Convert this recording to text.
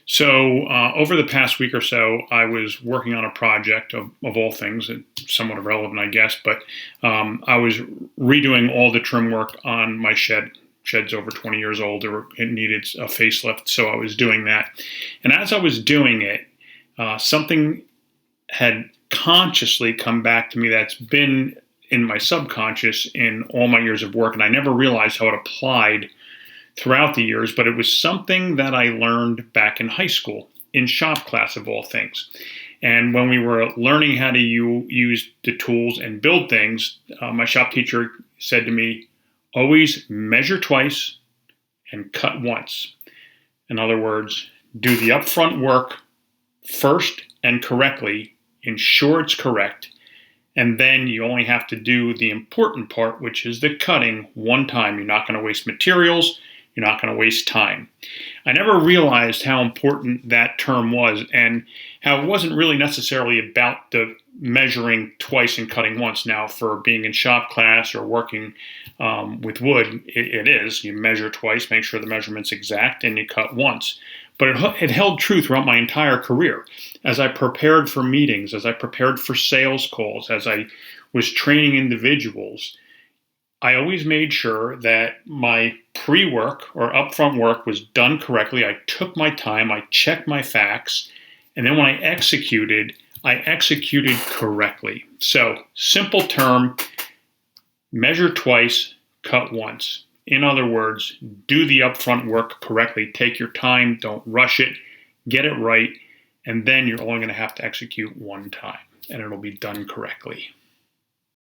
So, over the past week or so, I was working on a project of all things, somewhat irrelevant, I guess, but I was redoing all the trim work on my shed. Shed's over 20 years old. It needed a facelift, so I was doing that. And as I was doing it, something had consciously come back to me that's been in my subconscious in all my years of work, and I never realized how it applied throughout the years, but it was something that I learned back in high school, in shop class of all things. And when we were learning how to use the tools and build things, my shop teacher said to me, always measure twice and cut once. In other words, do the upfront work first and correctly, ensure it's correct, and then you only have to do the important part, which is the cutting, one time. You're not going to waste materials. You're not going to waste time. I never realized how important that term was and how it wasn't really necessarily about the measuring twice and cutting once. Now, for being in shop class or working with wood, it is. You measure twice, make sure the measurement's exact, and you cut once. But it held true throughout my entire career. As I prepared for meetings, as I prepared for sales calls, as I was training individuals, I always made sure that my pre-work or upfront work was done correctly. I took my time, I checked my facts, and then when I executed correctly. So, simple term, measure twice, cut once. In other words, do the upfront work correctly. Take your time, don't rush it, get it right, and then you're only going to have to execute one time, and it'll be done correctly.